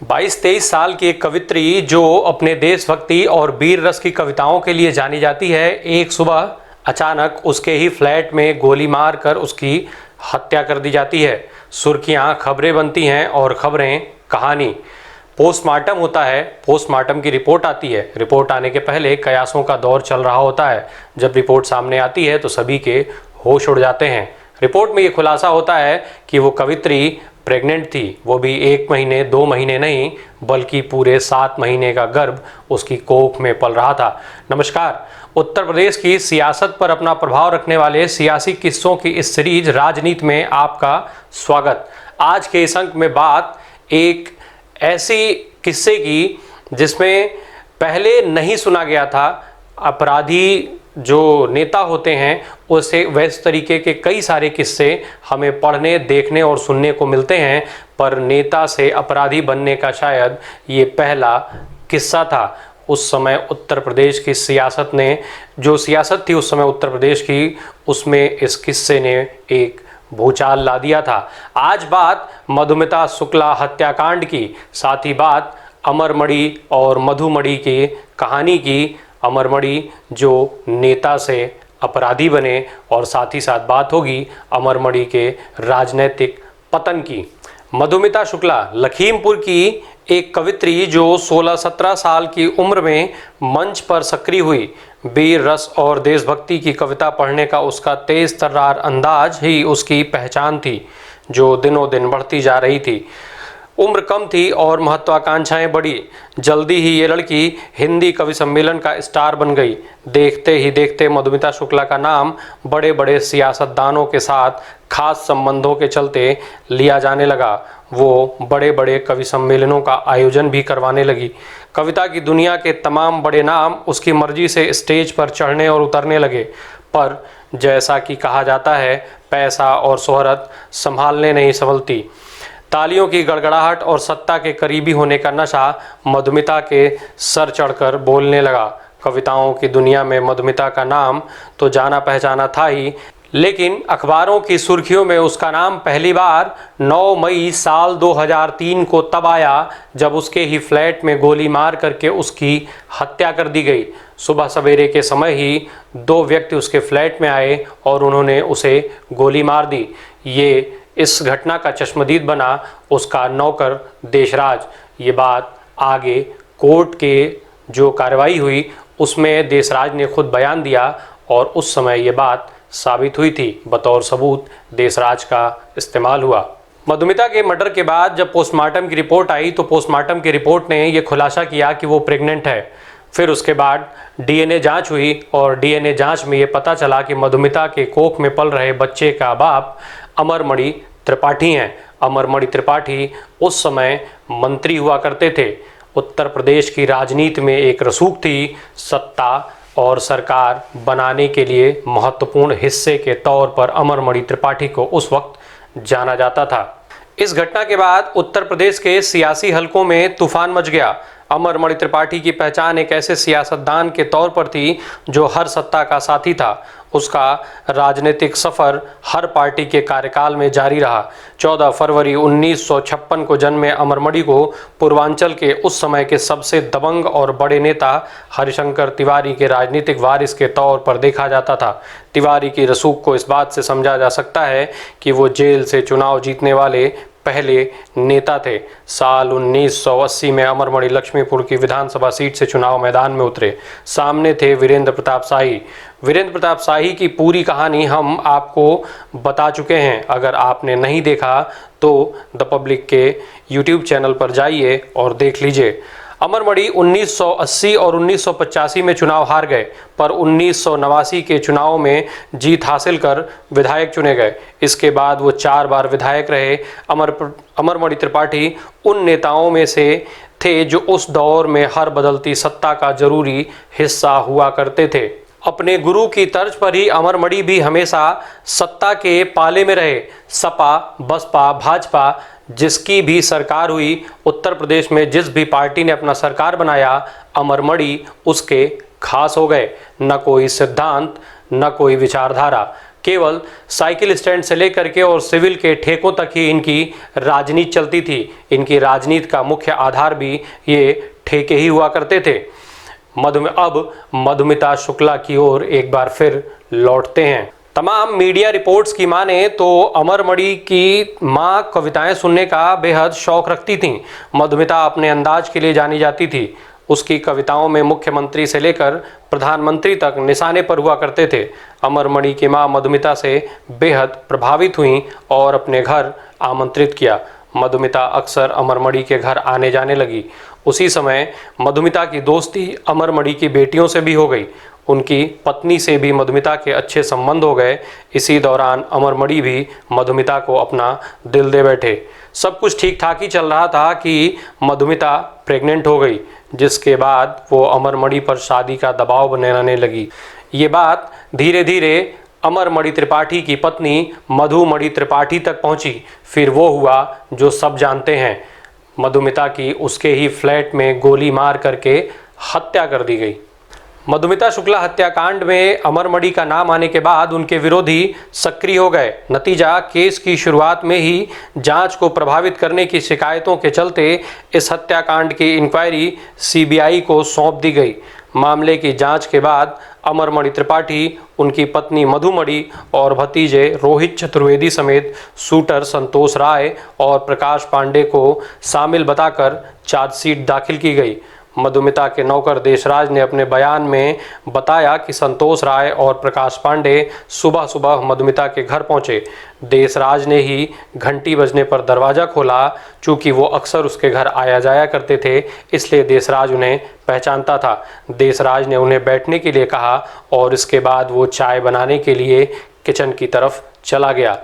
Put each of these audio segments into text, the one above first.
22-23 साल की एक कवित्री जो अपने देशभक्ति और वीर रस की कविताओं के लिए जानी जाती है, एक सुबह अचानक उसके ही फ्लैट में गोली मार कर उसकी हत्या कर दी जाती है। सुर्खियां, खबरें बनती हैं और खबरें कहानी। पोस्टमार्टम होता है, पोस्टमार्टम की रिपोर्ट आती है। रिपोर्ट आने के पहले कयासों का दौर चल रहा होता है। जब रिपोर्ट सामने आती है तो सभी के होश उड़ जाते हैं। रिपोर्ट में ये खुलासा होता है कि वो कवित्री प्रेग्नेंट थी, वो भी 1 महीने 2 महीने नहीं बल्कि पूरे 7 महीने का गर्भ उसकी कोख में पल रहा था। नमस्कार, उत्तर प्रदेश की सियासत पर अपना प्रभाव रखने वाले सियासी किस्सों की इस सीरीज राजनीति में आपका स्वागत। आज के इस अंक में बात एक ऐसी किस्से की जिसमें पहले नहीं सुना गया था। अपराधी जो नेता होते हैं उसे वैसे तरीके के कई सारे किस्से हमें पढ़ने, देखने और सुनने को मिलते हैं, पर नेता से अपराधी बनने का शायद ये पहला किस्सा था। उस समय उत्तर प्रदेश की सियासत ने, जो सियासत थी उस समय उत्तर प्रदेश की, उसमें इस किस्से ने एक भूचाल ला दिया था। आज बात मधुमिता शुक्ला हत्याकांड की, साथ ही बात अमरमणि और मधुमणि की कहानी की। अमरमणि जो नेता से अपराधी बने और साथ ही साथ बात होगी अमरमणि के राजनैतिक पतन की। मधुमिता शुक्ला लखीमपुर की एक कवित्री जो 16-17 साल की उम्र में मंच पर सक्रिय हुई। वीर रस और देशभक्ति की कविता पढ़ने का उसका तेज तर्रार अंदाज ही उसकी पहचान थी, जो दिनों दिन बढ़ती जा रही थी। उम्र कम थी और महत्वाकांक्षाएं बढ़ी। जल्दी ही ये लड़की हिंदी कवि सम्मेलन का स्टार बन गई। देखते ही देखते मधुमिता शुक्ला का नाम बड़े बड़े सियासतदानों के साथ खास संबंधों के चलते लिया जाने लगा। वो बड़े बड़े कवि सम्मेलनों का आयोजन भी करवाने लगी। कविता की दुनिया के तमाम बड़े नाम उसकी मर्जी से स्टेज पर चढ़ने और उतरने लगे। पर जैसा कि कहा जाता है, पैसा और शोहरत संभालने नहीं संभलती। तालियों की गड़गड़ाहट और सत्ता के करीबी होने का नशा मधुमिता के सर चढ़कर बोलने लगा। कविताओं की दुनिया में मधुमिता का नाम तो जाना पहचाना था ही, लेकिन अखबारों की सुर्खियों में उसका नाम पहली बार 9 मई साल 2003 को तब आया जब उसके ही फ्लैट में गोली मार करके उसकी हत्या कर दी गई। सुबह सवेरे के समय ही 2 व्यक्ति उसके फ्लैट में आए और उन्होंने उसे गोली मार दी। ये इस घटना का चश्मदीद बना उसका नौकर देशराज। ये बात आगे कोर्ट के जो कार्रवाई हुई उसमें देशराज ने खुद बयान दिया और उस समय ये बात साबित हुई थी। बतौर सबूत देशराज का इस्तेमाल हुआ। मधुमिता के मर्डर के बाद जब पोस्टमार्टम की रिपोर्ट आई तो पोस्टमार्टम की रिपोर्ट ने ये खुलासा किया कि वो प्रेग्नेंट है। फिर उसके बाद डीएनए जांच हुई और डीएनए जांच में ये पता चला कि मधुमिता के कोख में पल रहे बच्चे का बाप अमरमणि त्रिपाठी हैं। अमरमणि त्रिपाठी उस समय मंत्री हुआ करते थे। उत्तर प्रदेश की राजनीति में एक रसूख थी। सत्ता और सरकार बनाने के लिए महत्वपूर्ण हिस्से के तौर पर अमरमणि त्रिपाठी को उस वक्त जाना जाता था। इस घटना के बाद उत्तर प्रदेश के सियासी हलकों में तूफान मच गया। अमरमणि त्रिपाठी की पहचान एक ऐसे सियासतदान के तौर पर थी जो हर सत्ता का साथी था। उसका राजनीतिक सफ़र हर पार्टी के कार्यकाल में जारी रहा। 14 फरवरी 1956 को जन्मे अमरमणि को पूर्वांचल के उस समय के सबसे दबंग और बड़े नेता हरिशंकर तिवारी के राजनीतिक वारिस के तौर पर देखा जाता था। तिवारी की रसूख को इस बात से समझा जा सकता है कि वो जेल से चुनाव जीतने वाले पहले नेता थे। साल 1980 में अमरमणि लक्ष्मीपुर की विधानसभा सीट से चुनाव मैदान में उतरे। सामने थे वीरेंद्र प्रताप शाही। वीरेंद्र प्रताप शाही की पूरी कहानी हम आपको बता चुके हैं। अगर आपने नहीं देखा तो द पब्लिक के YouTube चैनल पर जाइए और देख लीजिए। अमरमणि 1980 और 1985 में चुनाव हार गए, पर 1989 के चुनाव में जीत हासिल कर विधायक चुने गए। इसके बाद वो 4 बार विधायक रहे। अमरमणि त्रिपाठी उन नेताओं में से थे जो उस दौर में हर बदलती सत्ता का जरूरी हिस्सा हुआ करते थे। अपने गुरु की तर्ज पर ही अमरमणि भी हमेशा सत्ता के पाले में रहे। सपा, बसपा, भाजपा जिसकी भी सरकार हुई, उत्तर प्रदेश में जिस भी पार्टी ने अपना सरकार बनाया, अमरमणि उसके खास हो गए। न कोई सिद्धांत, न कोई विचारधारा, केवल साइकिल स्टैंड से लेकर के और सिविल के ठेकों तक ही इनकी राजनीति चलती थी। इनकी राजनीति का मुख्य आधार भी ये ठेके ही हुआ करते थे। अब मधुमिता शुक्ला की ओर एक बार फिर लौटते हैं। तमाम मीडिया रिपोर्ट्स की माने तो अमरमणि की मां कविताएं सुनने का बेहद शौक रखती थीं। मधुमिता अपने अंदाज के लिए जानी जाती थी। उसकी कविताओं में मुख्यमंत्री से लेकर प्रधानमंत्री तक निशाने पर हुआ करते थे। अमरमणि की मां मधुमिता से बेहद प्रभावित हुईं और अपने घर आमंत्रित किया। मधुमिता अक्सर अमरमणि के घर आने जाने लगी। उसी समय मधुमिता की दोस्ती अमरमणि की बेटियों से भी हो गई। उनकी पत्नी से भी मधुमिता के अच्छे संबंध हो गए। इसी दौरान अमरमणि भी मधुमिता को अपना दिल दे बैठे। सब कुछ ठीक ठाक ही चल रहा था कि मधुमिता प्रेग्नेंट हो गई, जिसके बाद वो अमरमणि पर शादी का दबाव बनाने लगी। ये बात धीरे धीरे अमरमणि त्रिपाठी की पत्नी मधुमणि त्रिपाठी तक पहुंची। फिर वो हुआ जो सब जानते हैं। मधुमिता की उसके ही फ्लैट में गोली मार करके हत्या कर दी गई। मधुमिता शुक्ला हत्याकांड में अमरमणि का नाम आने के बाद उनके विरोधी सक्रिय हो गए। नतीजा, केस की शुरुआत में ही जांच को प्रभावित करने की शिकायतों के चलते इस हत्याकांड की इंक्वायरी सीबीआई को सौंप दी गई। मामले की जांच के बाद अमरमणि त्रिपाठी, उनकी पत्नी मधुमणि और भतीजे रोहित चतुर्वेदी समेत शूटर संतोष राय और प्रकाश पांडे को शामिल बताकर चार्जशीट दाखिल की गई। मधुमिता के नौकर देशराज ने अपने बयान में बताया कि संतोष राय और प्रकाश पांडे सुबह सुबह मधुमिता के घर पहुंचे। देशराज ने ही घंटी बजने पर दरवाज़ा खोला। चूँकि वो अक्सर उसके घर आया जाया करते थे, इसलिए देशराज उन्हें पहचानता था। देशराज ने उन्हें बैठने के लिए कहा और इसके बाद वो चाय बनाने के लिए किचन की तरफ चला गया।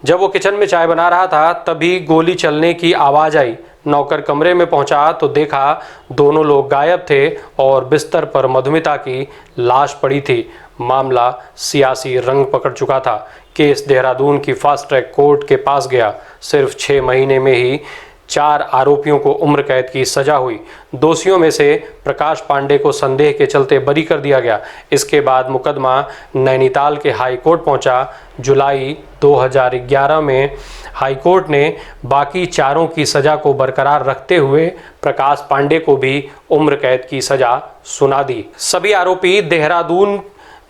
जब वो किचन में चाय बना रहा था, तभी गोली चलने की आवाज़ आई। नौकर कमरे में पहुंचा तो देखा दोनों लोग गायब थे और बिस्तर पर मधुमिता की लाश पड़ी थी। मामला सियासी रंग पकड़ चुका था। केस देहरादून की फास्ट ट्रैक कोर्ट के पास गया। सिर्फ 6 महीने में ही 4 आरोपियों को उम्र कैद की सजा हुई। दोषियों में से प्रकाश पांडे को संदेह के चलते बरी कर दिया गया। इसके बाद मुकदमा नैनीताल के हाई कोर्ट पहुंचा। जुलाई 2011 में हाई कोर्ट ने बाकी चारों की सजा को बरकरार रखते हुए प्रकाश पांडे को भी उम्र कैद की सजा सुना दी। सभी आरोपी देहरादून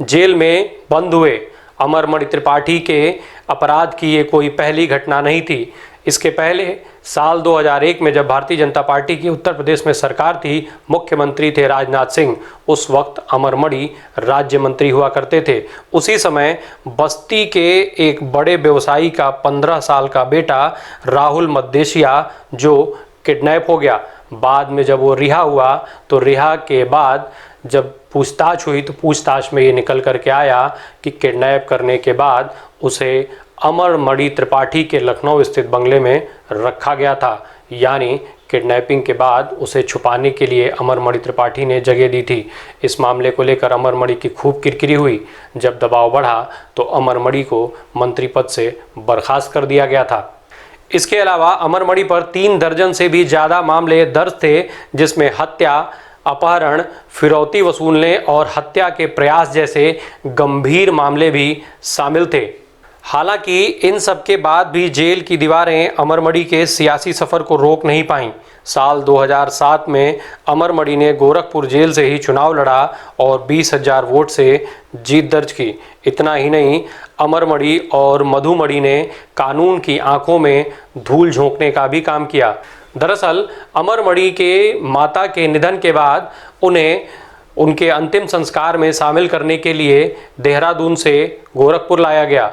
जेल में बंद हुए। अमरमणि त्रिपाठी के अपराध की ये कोई पहली घटना नहीं थी। इसके पहले साल 2001 में जब भारतीय जनता पार्टी की उत्तर प्रदेश में सरकार थी, मुख्यमंत्री थे राजनाथ सिंह। उस वक्त अमरमणि राज्य मंत्री हुआ करते थे। उसी समय बस्ती के एक बड़े व्यवसायी का 15 साल का बेटा राहुल मद्देशिया जो किडनैप हो गया। बाद में जब वो रिहा हुआ तो रिहा के बाद जब पूछताछ हुई तो पूछताछ में ये निकल करके आया कि किडनैप करने के बाद उसे अमरमणि त्रिपाठी के लखनऊ स्थित बंगले में रखा गया था। यानी किडनैपिंग के बाद उसे छुपाने के लिए अमरमणि त्रिपाठी ने जगह दी थी। इस मामले को लेकर अमरमणि की खूब किरकिरी हुई। जब दबाव बढ़ा तो अमरमणि को मंत्री पद से बर्खास्त कर दिया गया था। इसके अलावा अमरमणि पर 3 दर्जन से भी ज़्यादा मामले दर्ज थे, जिसमें हत्या, अपहरण, फिरौती वसूलने और हत्या के प्रयास जैसे गंभीर मामले भी शामिल थे। हालांकि इन सब के बाद भी जेल की दीवारें अमरमणि के सियासी सफ़र को रोक नहीं पाईं। साल 2007 में अमरमणि ने गोरखपुर जेल से ही चुनाव लड़ा और 20,000 वोट से जीत दर्ज की। इतना ही नहीं, अमरमणि और मधुमणि ने कानून की आंखों में धूल झोंकने का भी काम किया। दरअसल अमरमणि के माता के निधन के बाद उन्हें उनके अंतिम संस्कार में शामिल करने के लिए देहरादून से गोरखपुर लाया गया।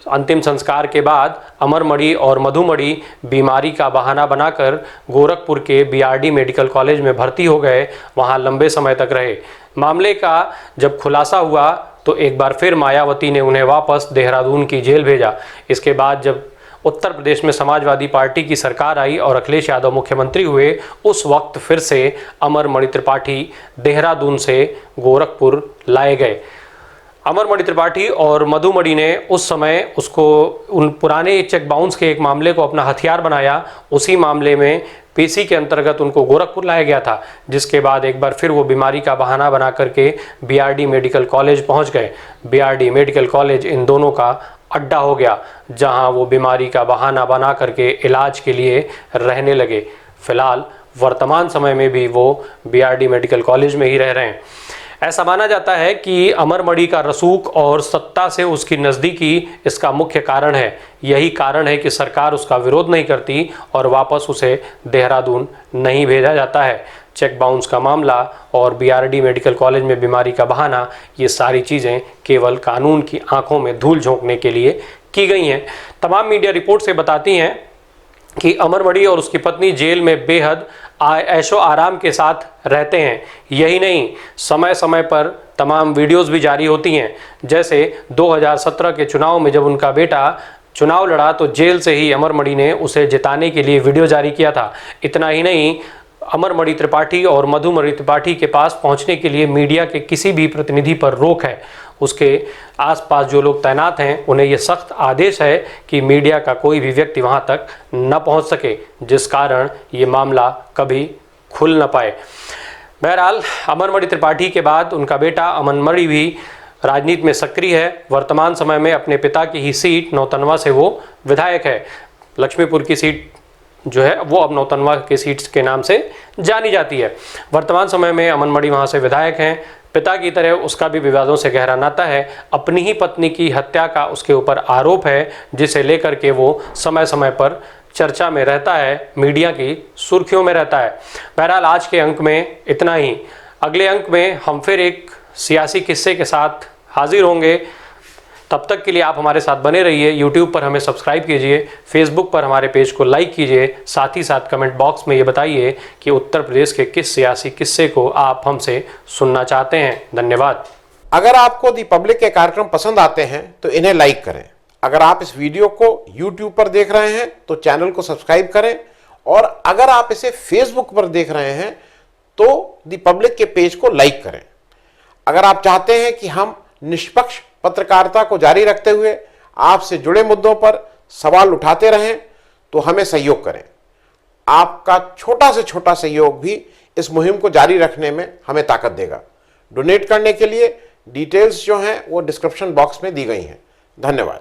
अंतिम संस्कार के बाद अमरमणि और मधुमणि बीमारी का बहाना बनाकर गोरखपुर के बीआरडी मेडिकल कॉलेज में भर्ती हो गए। वहां लंबे समय तक रहे। मामले का जब खुलासा हुआ तो एक बार फिर मायावती ने उन्हें वापस देहरादून की जेल भेजा। इसके बाद जब उत्तर प्रदेश में समाजवादी पार्टी की सरकार आई और अखिलेश यादव मुख्यमंत्री हुए, उस वक्त फिर से अमरमणि त्रिपाठी देहरादून से गोरखपुर लाए गए। अमरमणि त्रिपाठी और मधुमणि ने उस समय उसको उन पुराने चेक बाउंस के एक मामले को अपना हथियार बनाया। उसी मामले में पीसी के अंतर्गत उनको गोरखपुर लाया गया था, जिसके बाद एक बार फिर वो बीमारी का बहाना बना करके बीआरडी मेडिकल कॉलेज पहुंच गए। बीआरडी मेडिकल कॉलेज इन दोनों का अड्डा हो गया, जहां वो बीमारी का बहाना बना करके इलाज के लिए रहने लगे। फिलहाल वर्तमान समय में भी वो बीआरडी मेडिकल कॉलेज में ही रह रहे हैं। ऐसा माना जाता है कि अमरमणि का रसूख और सत्ता से उसकी नज़दीकी इसका मुख्य कारण है। यही कारण है कि सरकार उसका विरोध नहीं करती और वापस उसे देहरादून नहीं भेजा जाता है। चेक बाउंस का मामला और बीआरडी मेडिकल कॉलेज में बीमारी का बहाना, ये सारी चीज़ें केवल कानून की आंखों में धूल झोंकने के लिए की गई हैं। तमाम मीडिया रिपोर्ट से बताती हैं कि अमरमणि और उसकी पत्नी जेल में बेहद ऐशो आराम के साथ रहते हैं। यही नहीं, समय समय पर तमाम वीडियोस भी जारी होती हैं। जैसे 2017 के चुनाव में जब उनका बेटा चुनाव लड़ा तो जेल से ही अमरमणि ने उसे जिताने के लिए वीडियो जारी किया था। इतना ही नहीं, अमरमणि त्रिपाठी और मधुमणि त्रिपाठी के पास पहुंचने के लिए मीडिया के किसी भी प्रतिनिधि पर रोक है। उसके आसपास जो लोग तैनात हैं उन्हें यह सख्त आदेश है कि मीडिया का कोई भी व्यक्ति वहां तक न पहुंच सके, जिस कारण ये मामला कभी खुल न पाए। बहरहाल अमरमणि त्रिपाठी के बाद उनका बेटा अमनमणि भी राजनीति में सक्रिय है। वर्तमान समय में अपने पिता की ही सीट नौतनवा से वो विधायक है। लक्ष्मीपुर की सीट जो है वो अब नौतनवा के सीट के नाम से जानी जाती है। वर्तमान समय में अमनमणि वहाँ से विधायक हैं। पिता की तरह उसका भी विवादों से गहरा नाता है। अपनी ही पत्नी की हत्या का उसके ऊपर आरोप है, जिसे लेकर के वो समय समय पर चर्चा में रहता है, मीडिया की सुर्खियों में रहता है। बहरहाल आज के अंक में इतना ही। अगले अंक में हम फिर एक सियासी किस्से के साथ हाजिर होंगे। तब तक के लिए आप हमारे साथ बने रहिए। यूट्यूब पर हमें सब्सक्राइब कीजिए, फेसबुक पर हमारे पेज को लाइक कीजिए। साथ ही साथ कमेंट बॉक्स में ये बताइए कि उत्तर प्रदेश के किस सियासी किस्से को आप हमसे सुनना चाहते हैं। धन्यवाद। अगर आपको दी पब्लिक के कार्यक्रम पसंद आते हैं तो इन्हें लाइक करें। अगर आप इस वीडियो को यूट्यूब पर देख रहे हैं तो चैनल को सब्सक्राइब करें, और अगर आप इसे फेसबुक पर देख रहे हैं तो दी पब्लिक के पेज को लाइक करें। अगर आप चाहते हैं कि हम निष्पक्ष पत्रकारिता को जारी रखते हुए आपसे जुड़े मुद्दों पर सवाल उठाते रहें तो हमें सहयोग करें। आपका छोटा से छोटा सहयोग भी इस मुहिम को जारी रखने में हमें ताकत देगा। डोनेट करने के लिए डिटेल्स जो हैं वो डिस्क्रिप्शन बॉक्स में दी गई हैं। धन्यवाद।